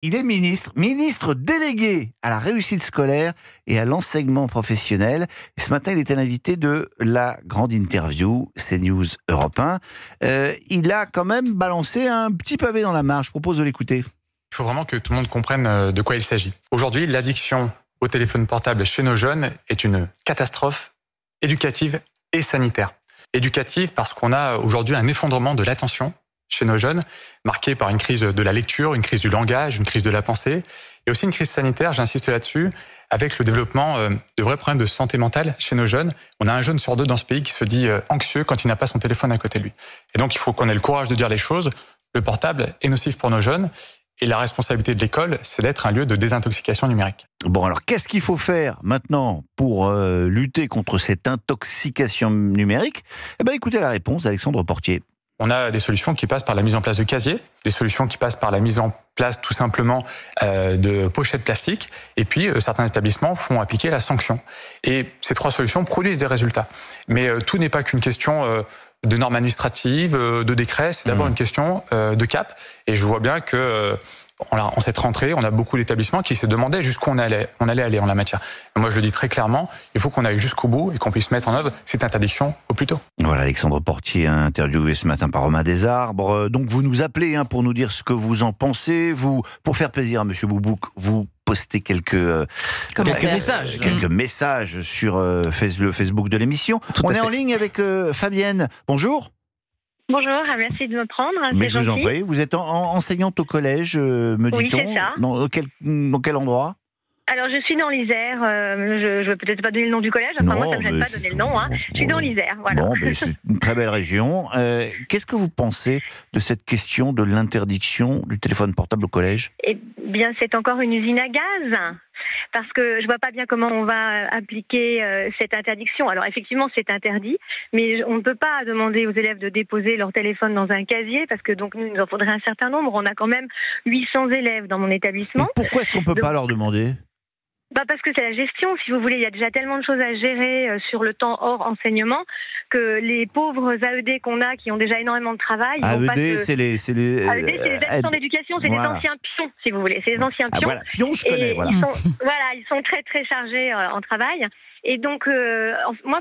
Il est ministre délégué à la réussite scolaire et à l'enseignement professionnel. Et ce matin, il était l'invité de la grande interview CNews Europe 1. Il a quand même balancé un petit pavé dans la mare. Je propose de l'écouter. Il faut vraiment que tout le monde comprenne de quoi il s'agit. Aujourd'hui, l'addiction au téléphone portable chez nos jeunes est une catastrophe éducative et sanitaire. Éducative parce qu'on a aujourd'hui un effondrement de l'attention chez nos jeunes, marqué par une crise de la lecture, une crise du langage, une crise de la pensée, et aussi une crise sanitaire, j'insiste là-dessus, avec le développement de vrais problèmes de santé mentale chez nos jeunes. On a un jeune sur deux dans ce pays qui se dit anxieux quand il n'a pas son téléphone à côté de lui. Et donc il faut qu'on ait le courage de dire les choses. Le portable est nocif pour nos jeunes, et la responsabilité de l'école, c'est d'être un lieu de désintoxication numérique. Bon, alors qu'est-ce qu'il faut faire maintenant pour lutter contre cette intoxication numérique ? Eh bien, écoutez la réponse d'Alexandre Portier. On a des solutions qui passent par la mise en place de casiers, des solutions qui passent par la mise en place tout simplement de pochettes plastiques, et puis certains établissements font appliquer la sanction. Et ces trois solutions produisent des résultats. Mais tout n'est pas qu'une question de normes administratives, de décrets, c'est d'abord une question de cap. Et je vois bien que en cette rentrée, on a beaucoup d'établissements qui se demandaient jusqu'où on allait aller en la matière. Et moi, je le dis très clairement, il faut qu'on aille jusqu'au bout et qu'on puisse mettre en œuvre cette interdiction au plus tôt. Voilà, Alexandre Portier, interviewé ce matin par Romain Desarbres. Donc, vous nous appelez pour nous dire ce que vous en pensez. Vous, pour faire plaisir à Monsieur Boubouk, vous postez quelques messages sur le Facebook de l'émission. On est en ligne avec Fabienne. Bonjour. Bonjour, merci de me prendre. Mais je vous en prie, vous êtes enseignante au collège, me dit-on. Oui, c'est ça. Dans quel endroit ? Alors, je suis dans l'Isère. Je ne vais peut-être pas donner le nom du collège. Enfin, moi, ça ne me gêne pas de donner le nom. Je suis dans l'Isère, voilà. Bon, mais c'est une très belle région. Qu'est-ce que vous pensez de cette question de l'interdiction du téléphone portable au collège ? Eh bien, c'est encore une usine à gaz. Parce que je ne vois pas bien comment on va appliquer cette interdiction. Alors effectivement, c'est interdit, mais on ne peut pas demander aux élèves de déposer leur téléphone dans un casier, parce que donc nous, il nous en faudrait un certain nombre. On a quand même 800 élèves dans mon établissement. Et pourquoi est-ce qu'on ne peut pas leur demander ? Parce que c'est la gestion, si vous voulez. Il y a déjà tellement de choses à gérer sur le temps hors enseignement que les pauvres AED qu'on a, qui ont déjà énormément de travail... AED, c'est les assistants d'éducation, c'est les anciens pions, si vous voulez. C'est les anciens pions. Voilà, pions, je connais. Ils sont très, très chargés en travail. Et donc,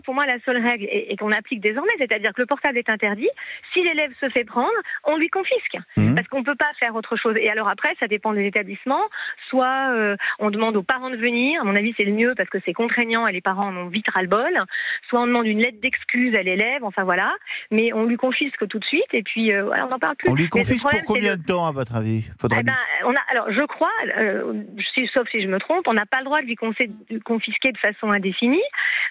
pour moi, la seule règle est qu'on applique désormais, c'est-à-dire que le portable est interdit. Si l'élève se fait prendre, on lui confisque, parce qu'on ne peut pas faire autre chose. Et alors après, ça dépend des établissements. Soit on demande aux parents de venir, à mon avis, c'est le mieux, parce que c'est contraignant et les parents en ont vite ras-le-bol. Soit on demande une lettre d'excuse à l'élève, enfin voilà. Mais on lui confisque tout de suite, et puis on n'en parle plus. On lui confisque pour combien de temps, à votre avis ? Je crois, sauf si je me trompe, on n'a pas le droit de lui confisquer de façon indéfinie.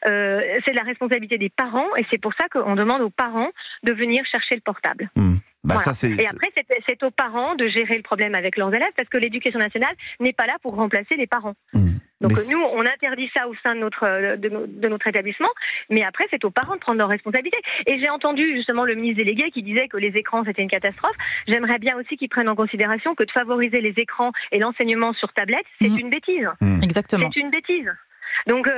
C'est la responsabilité des parents, et c'est pour ça qu'on demande aux parents de venir chercher le portable. Voilà. Et après, c'est aux parents de gérer le problème avec leurs élèves, parce que l'éducation nationale n'est pas là pour remplacer les parents. Donc nous, on interdit ça au sein de notre établissement, mais après, c'est aux parents de prendre leurs responsabilités. Et j'ai entendu justement le ministre délégué qui disait que les écrans, c'était une catastrophe. J'aimerais bien aussi qu'ils prennent en considération que de favoriser les écrans et l'enseignement sur tablette, c'est une bêtise. Exactement. C'est une bêtise. Donc,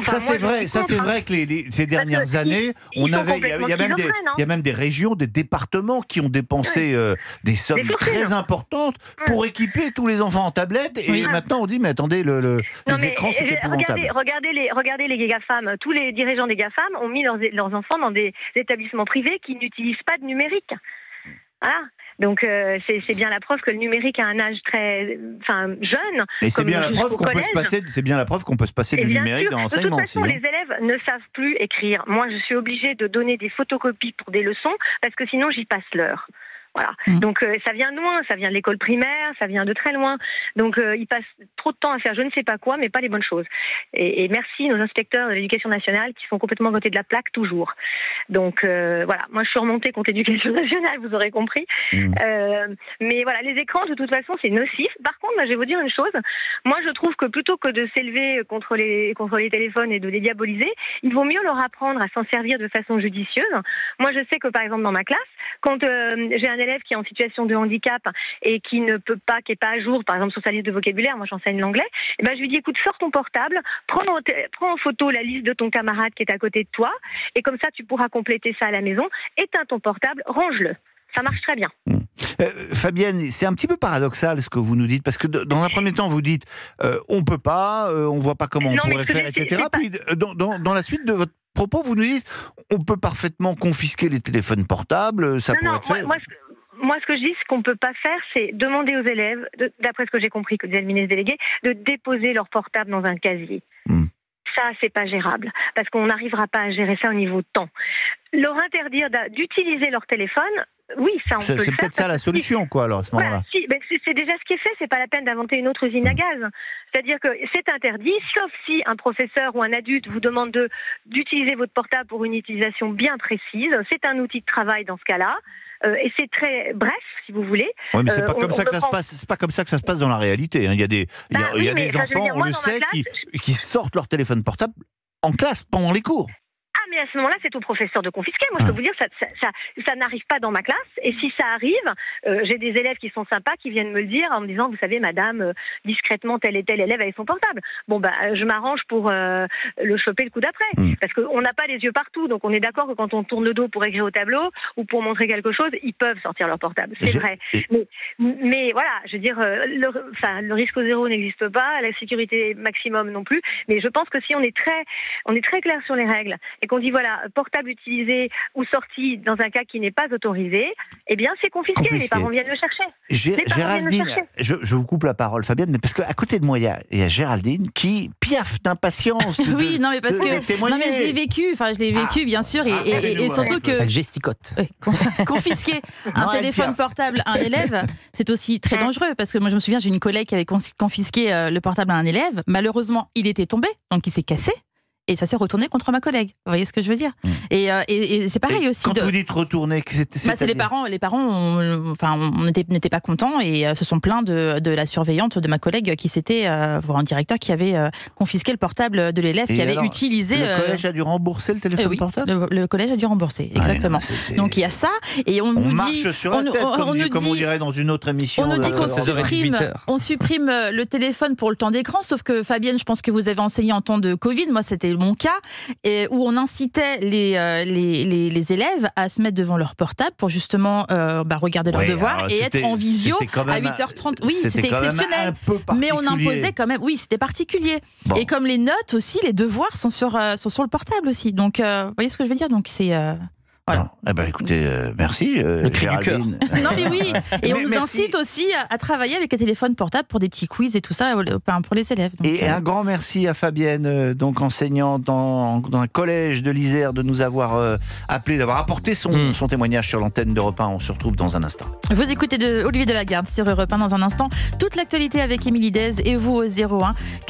c'est vrai que ces dernières années, il y a même des régions, des départements qui ont dépensé des sommes très importantes pour équiper tous les enfants en tablette. Et maintenant, on dit, mais attendez, les écrans, c'est épouvantable. Regardez les GAFAM. Tous les dirigeants des GAFAM ont mis leurs enfants dans des établissements privés qui n'utilisent pas de numérique. Voilà. Donc c'est bien la preuve que le numérique a un âge très jeune. Et c'est bien la preuve qu'on peut se passer du numérique dans l'enseignement. De toute façon, les élèves ne savent plus écrire. Moi, je suis obligée de donner des photocopies pour des leçons, parce que sinon j'y passe l'heure. Voilà. Donc ça vient de loin, ça vient de l'école primaire, ça vient de très loin. Donc ils passent trop de temps à faire je ne sais pas quoi, mais pas les bonnes choses. Et merci nos inspecteurs de l'éducation nationale qui sont complètement à côté de la plaque toujours. Donc voilà, moi je suis remontée contre l'éducation nationale, vous aurez compris. Mais voilà, les écrans de toute façon c'est nocif. Par contre, je vais vous dire une chose. Moi je trouve que plutôt que de s'élever contre les téléphones et de les diaboliser, il vaut mieux leur apprendre à s'en servir de façon judicieuse. Moi je sais que par exemple dans ma classe, quand j'ai un élève qui est en situation de handicap et qui ne peut pas, qui n'est pas à jour, par exemple sur sa liste de vocabulaire, moi j'enseigne l'anglais, et je lui dis écoute, sors ton portable, prends en photo la liste de ton camarade qui est à côté de toi, et comme ça tu pourras compléter ça à la maison, éteins ton portable, range-le. Ça marche très bien. Fabienne, c'est un petit peu paradoxal ce que vous nous dites, parce que dans un premier temps, vous dites on peut pas, on voit pas comment on pourrait faire, etc. Puis dans la suite de votre propos, vous nous dites on peut parfaitement confisquer les téléphones portables, ça pourrait être fait. Moi, ce que je dis, ce qu'on ne peut pas faire, c'est demander aux élèves, d'après ce que j'ai compris que disait le ministre délégué, de déposer leur portable dans un casier. Ça, c'est pas gérable, parce qu'on n'arrivera pas à gérer ça au niveau de temps. Leur interdire d'utiliser leur téléphone, oui, ça on peut le faire. C'est peut-être ça la solution, quoi, alors, à ce moment-là. C'est déjà ce qui est fait, c'est pas la peine d'inventer une autre usine à gaz. C'est-à-dire que c'est interdit, sauf si un professeur ou un adulte vous demande d'utiliser votre portable pour une utilisation bien précise. C'est un outil de travail dans ce cas-là. Et c'est très bref, si vous voulez. Oui, mais c'est pas comme ça que ça se passe. C'est pas comme ça que ça se passe dans la réalité. Il y a des enfants, on le sait, qui sortent leur téléphone portable en classe pendant les cours. Ah, mais à ce moment-là, c'est au professeur de confisquer. Moi, je peux vous dire, ça n'arrive pas dans ma classe. Et si ça arrive, j'ai des élèves qui sont sympas, qui viennent me le dire en me disant, vous savez, madame, discrètement, tel et tel élève avec son portable. Bon, je m'arrange pour le choper le coup d'après. Parce qu'on n'a pas les yeux partout. Donc, on est d'accord que quand on tourne le dos pour écrire au tableau ou pour montrer quelque chose, ils peuvent sortir leur portable. C'est vrai. Mais voilà, je veux dire, le risque zéro n'existe pas, la sécurité maximum non plus. Mais je pense que si on est très clair sur les règles, et qu'on dit voilà, portable utilisé ou sorti dans un cas qui n'est pas autorisé, eh bien c'est confisqué. Les parents viennent le chercher. Géraldine, je vous coupe la parole, Fabienne, mais parce qu'à côté de moi, il y a Géraldine qui piaffe d'impatience. Oui, non, mais parce que non, mais je l'ai vécu, bien sûr, et surtout que elle gesticote. Confisquer un téléphone portable à un élève, c'est aussi très dangereux, parce que moi je me souviens, j'ai une collègue qui avait confisqué le portable à un élève. Malheureusement, il était tombé, donc il s'est cassé. Et ça s'est retourné contre ma collègue. Vous voyez ce que je veux dire ? Et c'est pareil aussi. Quand vous dites retourner, c'est les parents. Les parents, on n'était pas contents et se sont plaints de la surveillante de ma collègue qui s'était, voir un directeur qui avait confisqué le portable de l'élève qui avait utilisé. Le collège a dû rembourser le téléphone portable ? Le collège a dû rembourser, exactement. Donc il y a ça et on nous marche dit, sur la tête, comme on dirait dans une autre émission. On nous dit qu'on supprime le téléphone pour le temps d'écran, sauf que Fabienne, je pense que vous avez enseigné en temps de Covid. Moi, c'était mon cas, où on incitait les élèves à se mettre devant leur portable pour justement regarder leurs devoirs et être en visio à 8h30. Oui, c'était exceptionnel. Mais on imposait quand même. Oui, c'était particulier. Bon. Et comme les notes aussi, les devoirs sont sur le portable aussi. Donc, vous voyez ce que je veux dire ? Donc, c'est... Voilà. Écoutez, merci. Le cri du cœur. Non mais oui, et on nous incite aussi à travailler avec les téléphones portables pour des petits quiz et tout ça pour les élèves. Donc, et un grand merci à Fabienne, donc enseignante dans un collège de l'Isère, de nous avoir appelé, d'avoir apporté son témoignage sur l'antenne d'Europe 1. On se retrouve dans un instant. Vous écoutez Olivier Delagarde sur Europe 1 dans un instant. Toute l'actualité avec Émilie Dez et vous au 01 4